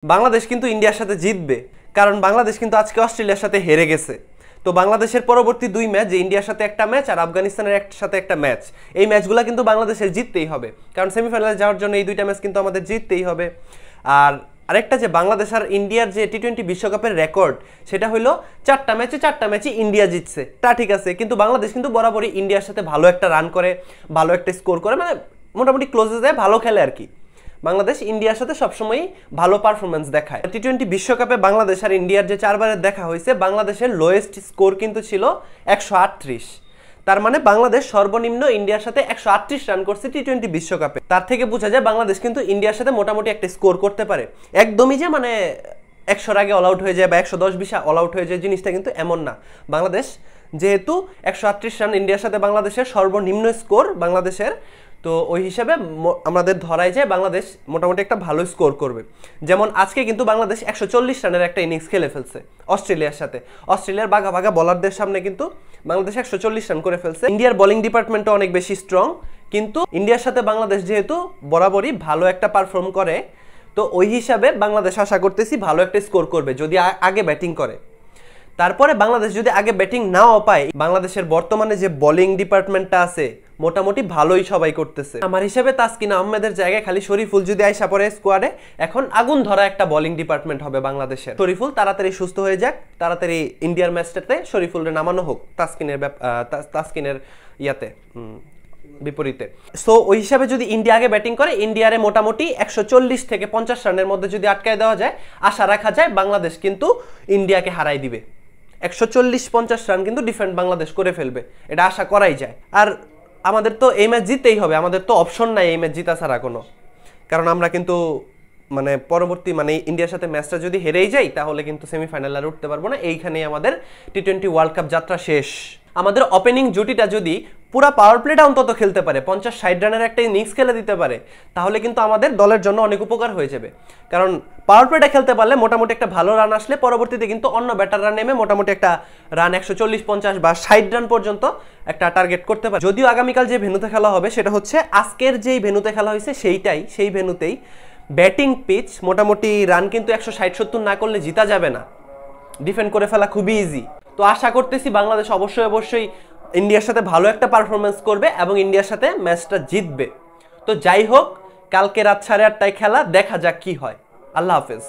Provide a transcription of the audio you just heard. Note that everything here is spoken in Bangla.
বাংলাদেশ কিন্তু ইন্ডিয়ার সাথে জিতবে, কারণ বাংলাদেশ কিন্তু আজকে অস্ট্রেলিয়ার সাথে হেরে গেছে। তো বাংলাদেশের পরবর্তী 2 ম্যাচ, যে ইন্ডিয়ার সাথে একটা ম্যাচ আর আফগানিস্তানের সাথে একটা ম্যাচ, এই ম্যাচগুলো কিন্তু বাংলাদেশের জিততেই হবে, কারণ সেমিফাইনালে যাওয়ার জন্য এই 2টা ম্যাচ কিন্তু আমাদের জিততেই হবে। আর আরেকটা, যে বাংলাদেশ আর ইন্ডিয়ার যে টি-20 বিশ্বকাপের রেকর্ড, সেটা হলো 4টা ম্যাচে ইন্ডিয়া জিতছে। তা ঠিক আছে, কিন্তু বাংলাদেশ কিন্তু বরাবরই ইন্ডিয়ার সাথে ভালো একটা রান করে, ভালো একটা স্কোর করে, মানে মোটামুটি ক্লোজে যায়, ভালো খেলে আর কি। বাংলাদেশ ইন্ডিয়ার সাথে সবসময়ই ভালো পারফরমেন্স দেখায়। টি-20 বিশ্বকাপে বাংলাদেশ আর ইন্ডিয়ার যে 4বারের দেখা হয়েছে, বাংলাদেশের লোয়েস্ট স্কোর কিন্তু ছিল 138। তার মানে বাংলাদেশ সর্বনিম্ন ইন্ডিয়ার সাথে 138 রান করছে টি-20 বিশ্বকাপে। তার থেকে বোঝা যায় বাংলাদেশ কিন্তু ইন্ডিয়ার সাথে মোটামুটি একটা স্কোর করতে পারে। একদমই যে মানে 100-র আগে অল আউট হয়ে যায় বা 110-20 অল আউট হয়ে যায়, জিনিসটা কিন্তু এমন না। বাংলাদেশ যেহেতু 138 রান ইন্ডিয়ার সাথে বাংলাদেশের সর্বনিম্ন স্কোর বাংলাদেশের, তো ওই হিসাবে আমাদের ধরাই যায় বাংলাদেশ মোটামুটি একটা ভালো স্কোর করবে। যেমন আজকে কিন্তু বাংলাদেশ 140 রানের একটা ইনিংস খেলে ফেলছে অস্ট্রেলিয়ার সাথে। অস্ট্রেলিয়ার বাঘা বাঘা বলারদের সামনে কিন্তু বাংলাদেশ 140 রান করে ফেলছে। ইন্ডিয়ার বোলিং ডিপার্টমেন্টও অনেক বেশি স্ট্রং, কিন্তু ইন্ডিয়ার সাথে বাংলাদেশ যেহেতু বরাবরই ভালো একটা পারফর্ম করে, তো ওই হিসাবে বাংলাদেশ আশা করতেছি ভালো একটা স্কোর করবে যদি আগে ব্যাটিং করে। তারপরে বাংলাদেশ যদি আগে ব্যাটিং নাও পায়, বাংলাদেশের বর্তমানে যে বোলিং ডিপার্টমেন্টটা আছে মোটামুটি ভালোই সবাই করতেছে। আমার হিসেবে তাসকিন আহমেদের জায়গায় খালি শরীফুল যদি আইসা পড়ে স্কোয়াডে, এখন আগুন ধরা একটা বোলিং ডিপার্টমেন্ট হবে বাংলাদেশের। শরীফুল তাড়াতাড়ি সুস্থ হয়ে যাক, তাড়াতাড়ি ইন্ডিয়ার ম্যাচটাতে শরীফুলরে নামানো হোক তাসকিনের ইয়াতে বিপরীতে। সো ওই হিসাবে যদি ইন্ডিয়া আগে ব্যাটিং করে, ইন্ডিয়ারে মোটামুটি 140 থেকে 50 রানের মধ্যে যদি আটকায় দেওয়া যায়, আশা রাখা যায় বাংলাদেশ কিন্তু ইন্ডিয়াকে হারাই দিবে। 140-50 রান কিন্তু ডিফেন্ড বাংলাদেশ করে ফেলবে, এটা আশা করাই যায়। আর আমাদের তো এই ম্যাচ জিততেই হবে, আমাদের তো অপশন নাই এই ম্যাচ জিতা ছাড়া কোনো, কারণ আমরা কিন্তু মানে পরবর্তী মানে ইন্ডিয়ার সাথে ম্যাচটা যদি হেরেই যাই, তাহলে কিন্তু সেমিফাইনাল আর উঠতে পারবো না। এইখানেই আমাদের টি-20 ওয়ার্ল্ড কাপ যাত্রা শেষ। আমাদের ওপেনিং জুটিটা যদি পুরা পাওয়ার প্লেটা অন্তত খেলতে পারে, 50-60 রানের একটা ইনিংস খেলে দিতে পারে, তাহলে কিন্তু আমাদের দলের জন্য অনেক উপকার হয়ে যাবে। কারণ পাওয়ার প্লেটা খেলতে পারলে মোটামুটি একটা ভালো রান আসলে পরবর্তীতে কিন্তু অন্য ব্যাটাররা নেমে মোটামুটি একটা রান 140-50 বা 60 রান পর্যন্ত একটা টার্গেট করতে পারে। যদিও আগামীকাল যে ভেন্যুতে খেলা হবে সেটা হচ্ছে আজকের যেই ভেন্যুতে খেলা হয়েছে সেই ভেন্যুতেই ব্যাটিং পিচ, মোটামুটি রান কিন্তু 160-70 না করলে জিতা যাবে না, ডিফেন্ড করে ফেলা খুবই ইজি। তো আশা করতেছি বাংলাদেশ অবশ্যই ইন্ডিয়ার সাথে ভালো একটা পারফরমেন্স করবে এবং ইন্ডিয়ার সাথে ম্যাচটা জিতবে। তো যাই হোক, কালকে রাত 8:30টায় খেলা, দেখা যাক কি হয়। আল্লাহ হাফেজ।